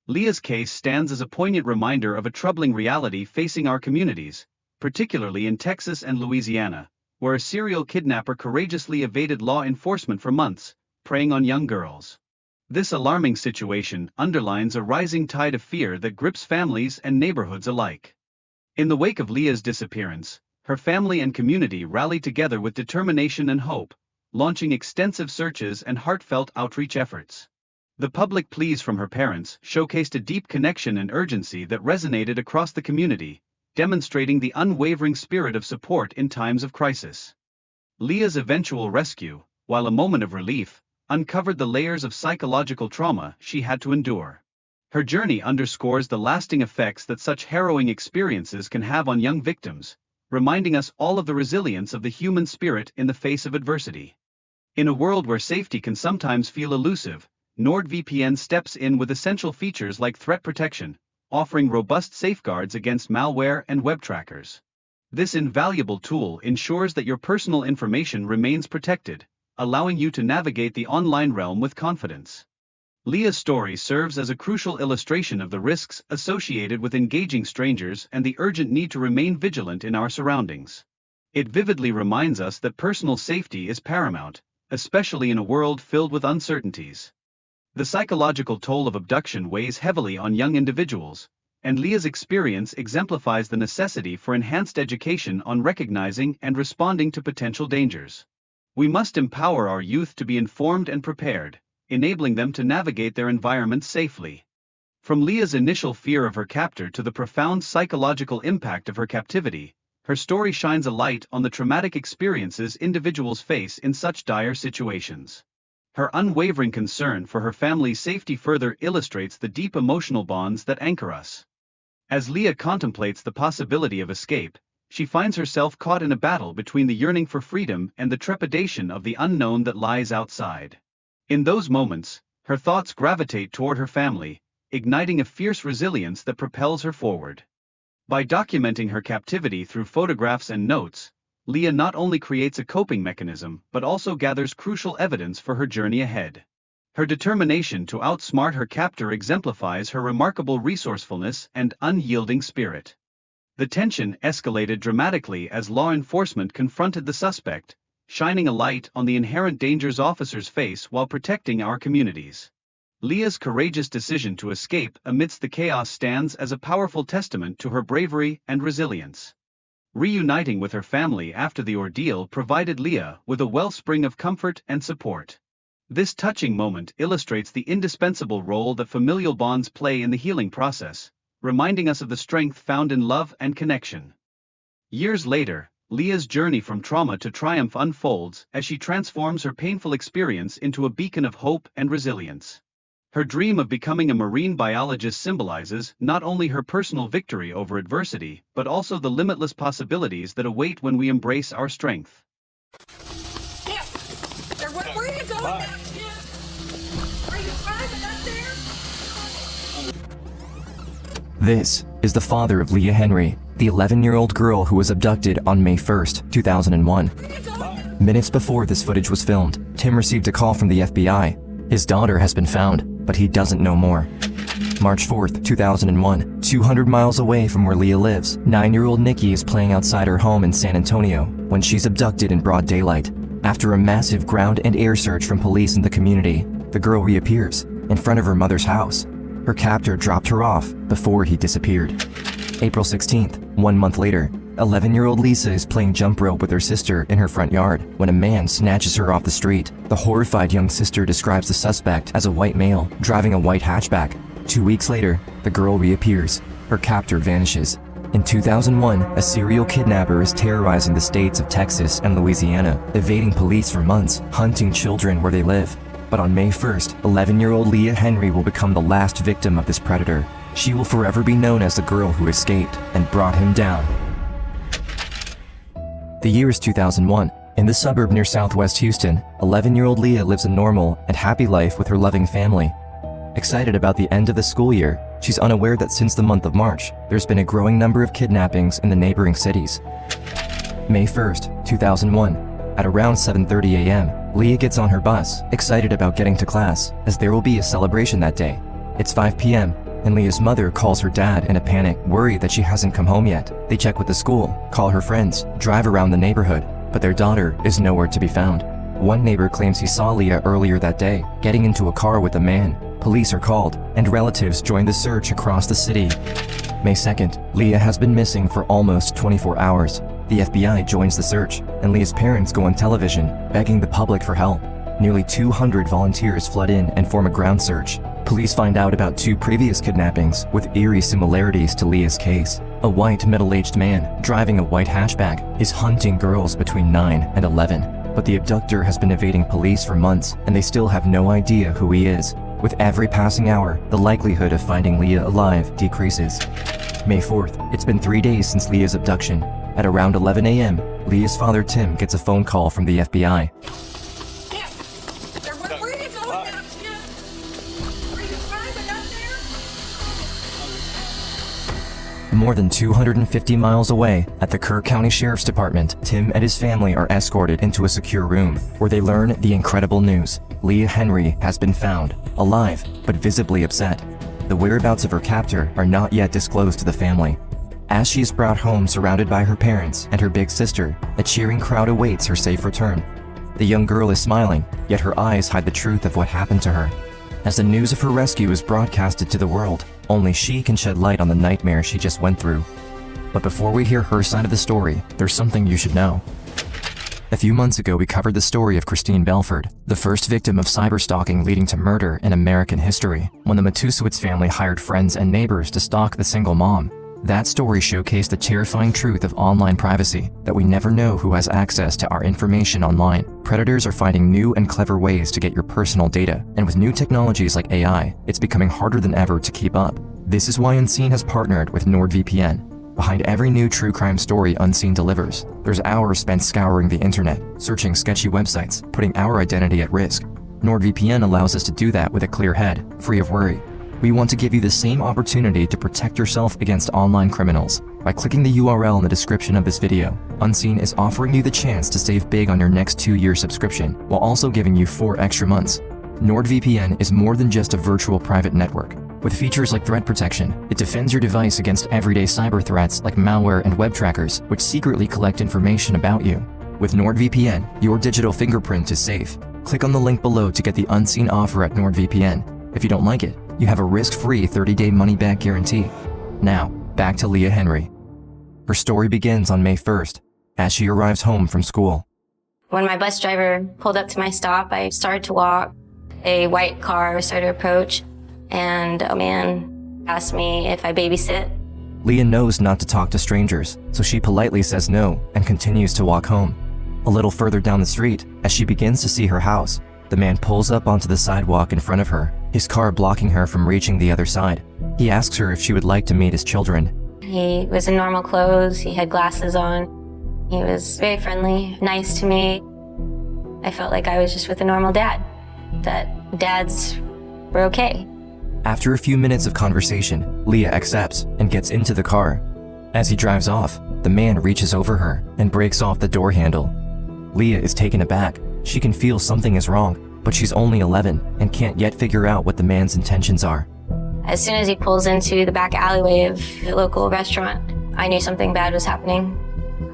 Leah's case stands as a poignant reminder of a troubling reality facing our communities, particularly in Texas and Louisiana, where a serial kidnapper courageously evaded law enforcement for months, preying on young girls. This alarming situation underlines a rising tide of fear that grips families and neighborhoods alike. In the wake of Leah's disappearance, her family and community rallied together with determination and hope, launching extensive searches and heartfelt outreach efforts. The public pleas from her parents showcased a deep connection and urgency that resonated across the community, demonstrating the unwavering spirit of support in times of crisis. Leah's eventual rescue, while a moment of relief, uncovered the layers of psychological trauma she had to endure. Her journey underscores the lasting effects that such harrowing experiences can have on young victims, reminding us all of the resilience of the human spirit in the face of adversity. In a world where safety can sometimes feel elusive, NordVPN steps in with essential features like threat protection, offering robust safeguards against malware and web trackers. This invaluable tool ensures that your personal information remains protected, allowing you to navigate the online realm with confidence. Leah's story serves as a crucial illustration of the risks associated with engaging strangers and the urgent need to remain vigilant in our surroundings. It vividly reminds us that personal safety is paramount, especially in a world filled with uncertainties. The psychological toll of abduction weighs heavily on young individuals, and Leah's experience exemplifies the necessity for enhanced education on recognizing and responding to potential dangers. We must empower our youth to be informed and prepared, enabling them to navigate their environment safely. From Leah's initial fear of her captor to the profound psychological impact of her captivity, her story shines a light on the traumatic experiences individuals face in such dire situations. Her unwavering concern for her family's safety further illustrates the deep emotional bonds that anchor us. As Leah contemplates the possibility of escape, she finds herself caught in a battle between the yearning for freedom and the trepidation of the unknown that lies outside. In those moments, her thoughts gravitate toward her family, igniting a fierce resilience that propels her forward. By documenting her captivity through photographs and notes, Leah not only creates a coping mechanism but also gathers crucial evidence for her journey ahead. Her determination to outsmart her captor exemplifies her remarkable resourcefulness and unyielding spirit. The tension escalated dramatically as law enforcement confronted the suspect, shining a light on the inherent dangers officers face while protecting our communities. Leah's courageous decision to escape amidst the chaos stands as a powerful testament to her bravery and resilience. Reuniting with her family after the ordeal provided Leah with a wellspring of comfort and support. This touching moment illustrates the indispensable role that familial bonds play in the healing process, reminding us of the strength found in love and connection. Years later, Leah's journey from trauma to triumph unfolds as she transforms her painful experience into a beacon of hope and resilience. Her dream of becoming a marine biologist symbolizes not only her personal victory over adversity but also the limitless possibilities that await when we embrace our strength. Where are you going now? Are you driving up there? This is the father of Leah Henry, the 11-year-old girl who was abducted on May 1st, 2001. Minutes before this footage was filmed, Tim received a call from the FBI. His daughter has been found, but he doesn't know more. March 4th, 2001, 200 miles away from where Leah lives, 9-year-old Nikki is playing outside her home in San Antonio when she's abducted in broad daylight. After a massive ground and air search from police in the community, the girl reappears in front of her mother's house. Her captor dropped her off before he disappeared. April 16th, 1 month later, 11-year-old Lisa is playing jump rope with her sister in her front yard when a man snatches her off the street. The horrified young sister describes the suspect as a white male driving a white hatchback. 2 weeks later, the girl reappears. Her captor vanishes. In 2001, a serial kidnapper is terrorizing the states of Texas and Louisiana, evading police for months, hunting children where they live. But on May 1st, 11-year-old Leah Henry will become the last victim of this predator. She will forever be known as the girl who escaped and brought him down. The year is 2001. In the suburb near southwest Houston, 11-year-old Leah lives a normal and happy life with her loving family. Excited about the end of the school year, she's unaware that since the month of March, there's been a growing number of kidnappings in the neighboring cities. May 1st, 2001. At around 7:30 a.m., Leah gets on her bus, excited about getting to class, as there will be a celebration that day. It's 5 p.m., and Leah's mother calls her dad in a panic, worried that she hasn't come home yet. They check with the school, call her friends, drive around the neighborhood, but their daughter is nowhere to be found. One neighbor claims he saw Leah earlier that day, getting into a car with a man. Police are called, and relatives join the search across the city. May 2nd, Leah has been missing for almost 24 hours. The FBI joins the search, and Leah's parents go on television, begging the public for help. Nearly 200 volunteers flood in and form a ground search. Police find out about 2 previous kidnappings with eerie similarities to Leah's case. A white middle-aged man driving a white hatchback is hunting girls between 9 and 11. But the abductor has been evading police for months, and they still have no idea who he is. With every passing hour, the likelihood of finding Leah alive decreases. May 4th, it's been 3 days since Leah's abduction. At around 11 a.m., Leah's father Tim gets a phone call from the FBI. Where are you going now, Tim? Are you driving up there? More than 250 miles away, at the Kerr County Sheriff's Department, Tim and his family are escorted into a secure room, where they learn the incredible news. Leah Henry has been found, alive, but visibly upset. The whereabouts of her captor are not yet disclosed to the family. As she is brought home surrounded by her parents and her big sister, a cheering crowd awaits her safe return. The young girl is smiling, yet her eyes hide the truth of what happened to her. As the news of her rescue is broadcasted to the world, only she can shed light on the nightmare she just went through. But before we hear her side of the story, there's something you should know. A few months ago, we covered the story of Christine Belford, the first victim of cyberstalking leading to murder in American history, when the Matusewicz family hired friends and neighbors to stalk the single mom. That story showcased the terrifying truth of online privacy, that we never know who has access to our information online. Predators are finding new and clever ways to get your personal data, and with new technologies like AI, it's becoming harder than ever to keep up. This is why Unseen has partnered with NordVPN. Behind every new true crime story Unseen delivers, there's hours spent scouring the internet, searching sketchy websites, putting our identity at risk. NordVPN allows us to do that with a clear head, free of worry. We want to give you the same opportunity to protect yourself against online criminals. By clicking the URL in the description of this video, Unseen is offering you the chance to save big on your next 2-year subscription, while also giving you 4 extra months. NordVPN is more than just a virtual private network. With features like threat protection, it defends your device against everyday cyber threats like malware and web trackers, which secretly collect information about you. With NordVPN, your digital fingerprint is safe. Click on the link below to get the Unseen offer at NordVPN. If you don't like it, you have a risk-free 30-day money-back guarantee. Now, back to Leah Henry. Her story begins on May 1st, as she arrives home from school. When my bus driver pulled up to my stop, I started to walk. A white car started to approach, and a man asked me if I babysit. Leah knows not to talk to strangers, so she politely says no and continues to walk home. A little further down the street, as she begins to see her house, the man pulls up onto the sidewalk in front of her, his car blocking her from reaching the other side. He asks her if she would like to meet his children. He was in normal clothes, he had glasses on. He was very friendly, nice to me. I felt like I was just with a normal dad, that dads were okay. After a few minutes of conversation, Leah accepts and gets into the car. As he drives off, the man reaches over her and breaks off the door handle. Leah is taken aback. She can feel something is wrong, but she's only 11 and can't yet figure out what the man's intentions are. As soon as he pulls into the back alleyway of the local restaurant, I knew something bad was happening.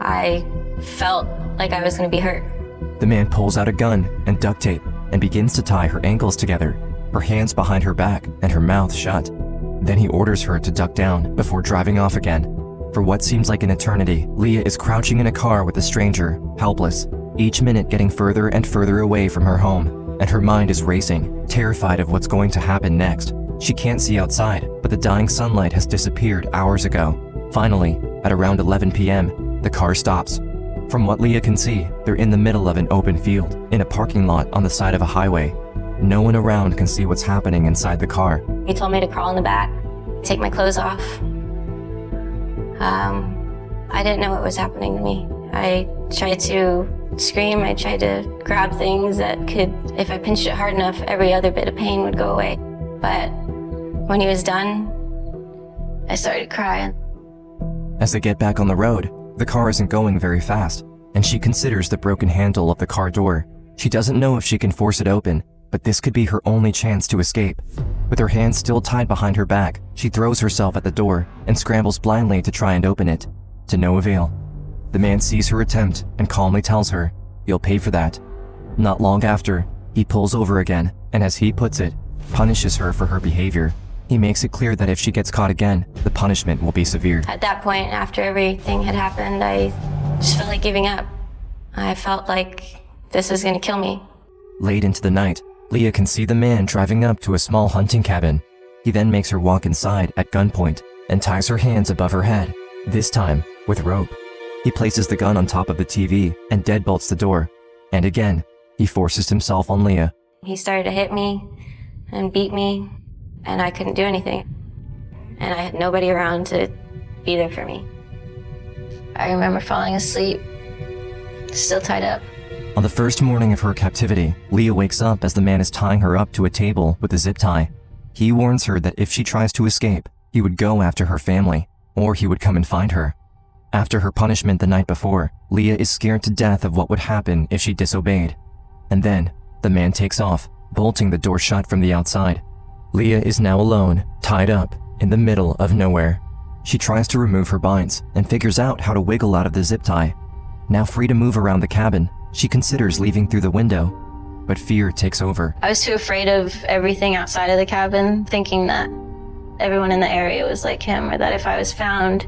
I felt like I was going to be hurt. The man pulls out a gun and duct tape and begins to tie her ankles together, her hands behind her back and her mouth shut. Then he orders her to duck down before driving off again. For what seems like an eternity, Leah is crouching in a car with a stranger, helpless, each minute getting further and further away from her home, and her mind is racing, terrified of what's going to happen next. She can't see outside, but the dying sunlight has disappeared hours ago. Finally, at around 11 p.m., the car stops. From what Leah can see, they're in the middle of an open field, in a parking lot on the side of a highway. No one around can see what's happening inside the car. He told me to crawl in the back, take my clothes off. I didn't know what was happening to me. I tried to scream, I tried to grab things that could, if I pinched it hard enough, every other bit of pain would go away. But when he was done, I started crying. As they get back on the road, the car isn't going very fast, and she considers the broken handle of the car door. She doesn't know if she can force it open, but this could be her only chance to escape. With her hands still tied behind her back, she throws herself at the door and scrambles blindly to try and open it. To no avail. The man sees her attempt and calmly tells her, "You'll pay for that." Not long after, he pulls over again and, as he puts it, punishes her for her behavior. He makes it clear that if she gets caught again, the punishment will be severe. At that point, after everything had happened, I just felt like giving up. I felt like this was going to kill me. Late into the night, Leah can see the man driving up to a small hunting cabin. He then makes her walk inside at gunpoint and ties her hands above her head, this time with rope. He places the gun on top of the TV and deadbolts the door. And again, he forces himself on Leah. He started to hit me and beat me, and I couldn't do anything. And I had nobody around to be there for me. I remember falling asleep, still tied up. On the first morning of her captivity, Leah wakes up as the man is tying her up to a table with a zip tie. He warns her that if she tries to escape, he would go after her family, or he would come and find her. After her punishment the night before, Leah is scared to death of what would happen if she disobeyed. And then, the man takes off, bolting the door shut from the outside. Leah is now alone, tied up, in the middle of nowhere. She tries to remove her binds and figures out how to wiggle out of the zip tie. Now free to move around the cabin, she considers leaving through the window, but fear takes over. I was too afraid of everything outside of the cabin, thinking that everyone in the area was like him, or that if I was found,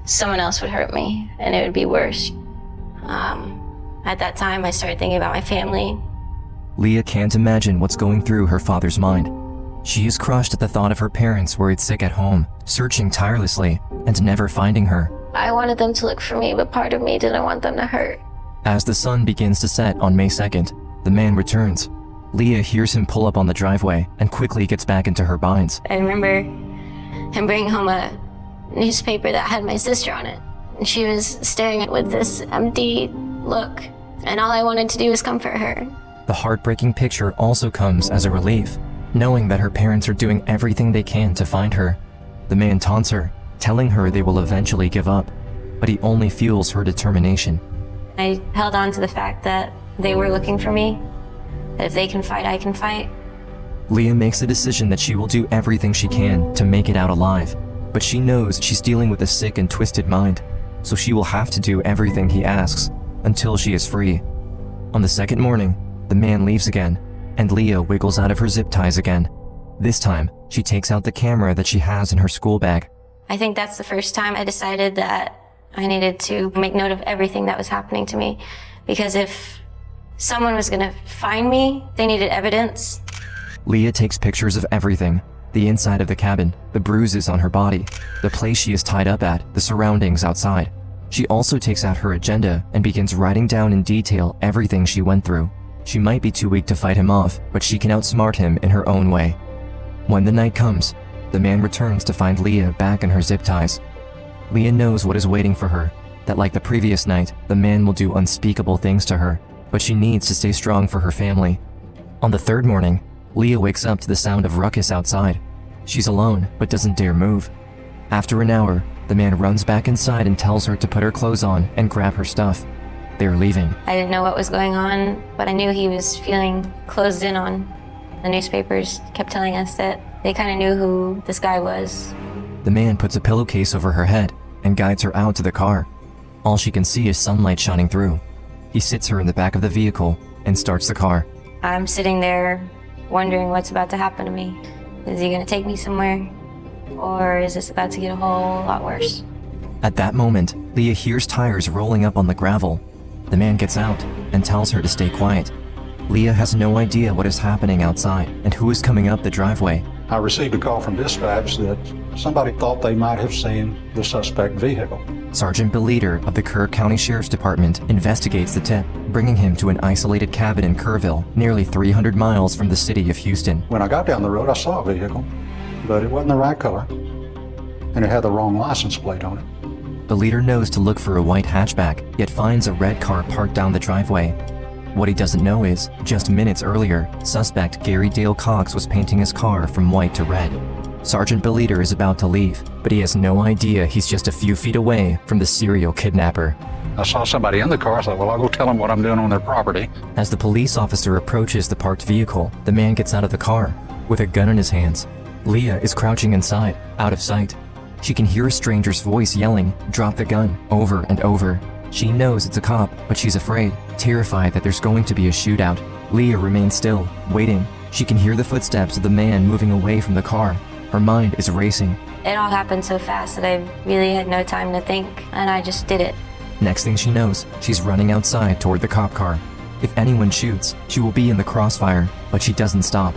someone else would hurt me, and it would be worse. At that time, I started thinking about my family. Leah can't imagine what's going through her father's mind. She is crushed at the thought of her parents worried sick at home, searching tirelessly, and never finding her. I wanted them to look for me, but part of me didn't want them to hurt. As the sun begins to set on May 2nd, the man returns. Leah hears him pull up on the driveway and quickly gets back into her binds. I remember him bringing home a newspaper that had my sister on it. And she was staring at it with this empty look, and all I wanted to do was comfort her. The heartbreaking picture also comes as a relief, knowing that her parents are doing everything they can to find her. The man taunts her, telling her they will eventually give up, but he only fuels her determination. I held on to the fact that they were looking for me, that if they can fight, I can fight. Leah makes the decision that she will do everything she can to make it out alive, but she knows she's dealing with a sick and twisted mind, so she will have to do everything he asks until she is free. On the second morning, the man leaves again, and Leah wiggles out of her zip ties again. This time, she takes out the camera that she has in her school bag. I think that's the first time I decided that I needed to make note of everything that was happening to me, because if someone was gonna find me, they needed evidence. Leah takes pictures of everything: the inside of the cabin, the bruises on her body, the place she is tied up at, the surroundings outside. She also takes out her agenda and begins writing down in detail everything she went through. She might be too weak to fight him off, but she can outsmart him in her own way. When the night comes, the man returns to find Leah back in her zip ties. Leah knows what is waiting for her, that like the previous night, the man will do unspeakable things to her, but she needs to stay strong for her family. On the third morning, Leah wakes up to the sound of ruckus outside. She's alone, but doesn't dare move. After an hour, the man runs back inside and tells her to put her clothes on and grab her stuff. They're leaving. I didn't know what was going on, but I knew he was feeling closed in on. The newspapers kept telling us that they kind of knew who this guy was. The man puts a pillowcase over her head and guides her out to the car. All she can see is sunlight shining through. He sits her in the back of the vehicle and starts the car. I'm sitting there wondering what's about to happen to me. Is he gonna take me somewhere? Or is this about to get a whole lot worse? At that moment, Leah hears tires rolling up on the gravel. The man gets out and tells her to stay quiet. Leah has no idea what is happening outside and who is coming up the driveway. I received a call from dispatch that somebody thought they might have seen the suspect vehicle. Sergeant Beleder of the Kerr County Sheriff's Department investigates the tip, bringing him to an isolated cabin in Kerrville, nearly 300 miles from the city of Houston. When I got down the road, I saw a vehicle, but it wasn't the right color, and it had the wrong license plate on it. Beleder knows to look for a white hatchback, yet finds a red car parked down the driveway. What he doesn't know is, just minutes earlier, suspect Gary Dale Cox was painting his car from white to red. Sergeant Beleder is about to leave, but he has no idea he's just a few feet away from the serial kidnapper. I saw somebody in the car. I thought, well, I'll go tell them what I'm doing on their property. As the police officer approaches the parked vehicle, the man gets out of the car. With a gun in his hands, Leah is crouching inside, out of sight. She can hear a stranger's voice yelling, "Drop the gun," over and over. She knows it's a cop, but she's afraid, terrified that there's going to be a shootout. Leah remains still, waiting. She can hear the footsteps of the man moving away from the car. Her mind is racing. It all happened so fast that I really had no time to think, and I just did it. Next thing she knows, she's running outside toward the cop car. If anyone shoots, she will be in the crossfire, but she doesn't stop.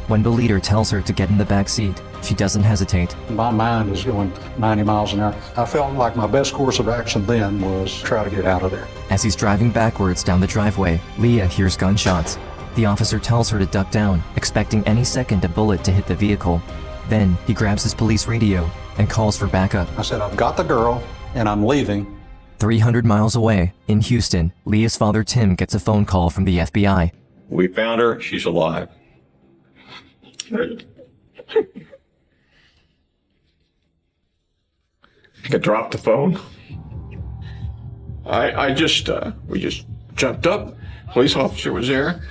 When the leader tells her to get in the back seat, she doesn't hesitate. My mind is going 90 miles an hour. I felt like my best course of action then was try to get out of there. As he's driving backwards down the driveway, Leah hears gunshots. The officer tells her to duck down, expecting any second a bullet to hit the vehicle. Then he grabs his police radio and calls for backup. I said, I've got the girl and I'm leaving. 300 miles away, in Houston, Leah's father Tim gets a phone call from the FBI. We found her. She's alive. I dropped the phone. We just jumped up. Police officer was there.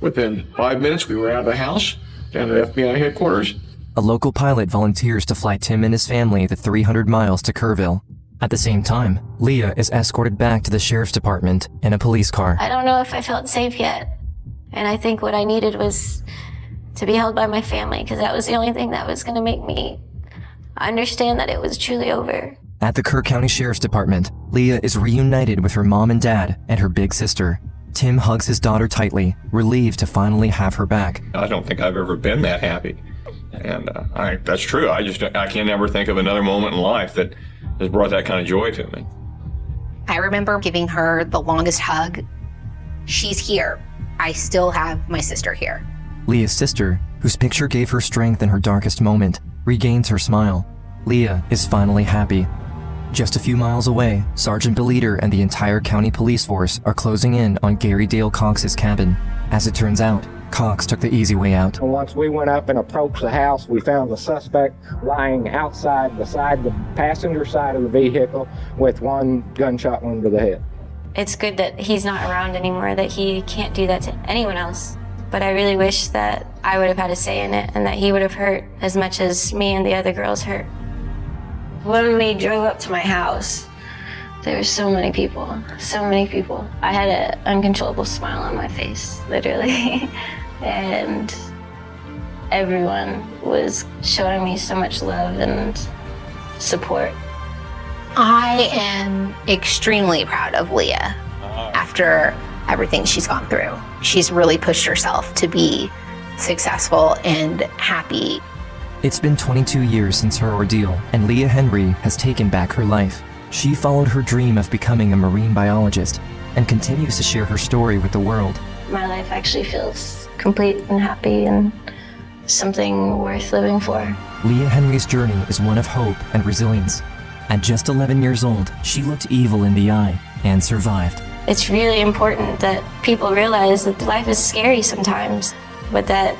Within 5 minutes, we were out of the house, down to the FBI headquarters. A local pilot volunteers to fly Tim and his family the 300 miles to Kerrville. At the same time, Leah is escorted back to the sheriff's department in a police car. I don't know if I felt safe yet. And I think what I needed was to be held by my family, because that was the only thing that was going to make me understand that it was truly over. At the Kerr County Sheriff's Department, Leah is reunited with her mom and dad and her big sister. Tim hugs his daughter tightly, relieved to finally have her back. I don't think I've ever been that happy. And that's true. I can't ever think of another moment in life that has brought that kind of joy to me. I remember giving her the longest hug. She's here. I still have my sister here. Leah's sister, whose picture gave her strength in her darkest moment, regains her smile. Leah is finally happy. Just a few miles away, Sergeant Beliter and the entire county police force are closing in on Gary Dale Cox's cabin. As it turns out, Cox took the easy way out. Once we went up and approached the house, we found the suspect lying outside beside the passenger side of the vehicle with one gunshot wound to the head. It's good that he's not around anymore, that he can't do that to anyone else. But I really wish that I would have had a say in it and that he would have hurt as much as me and the other girls hurt. When we drove up to my house, there were so many people, so many people. I had an uncontrollable smile on my face, literally. And everyone was showing me so much love and support. I am extremely proud of Leah after everything she's gone through. She's really pushed herself to be successful and happy. It's been 22 years since her ordeal, and Leah Henry has taken back her life. She followed her dream of becoming a marine biologist and continues to share her story with the world. My life actually feels complete and happy and something worth living for. Leah Henry's journey is one of hope and resilience. At just 11 years old, she looked evil in the eye and survived. It's really important that people realize that life is scary sometimes, but that,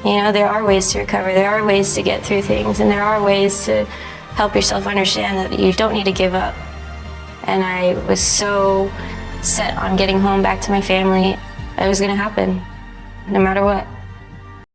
there are ways to recover, there are ways to get through things, and there are ways to help yourself understand that you don't need to give up. And I was so set on getting home back to my family. It was going to happen, no matter what.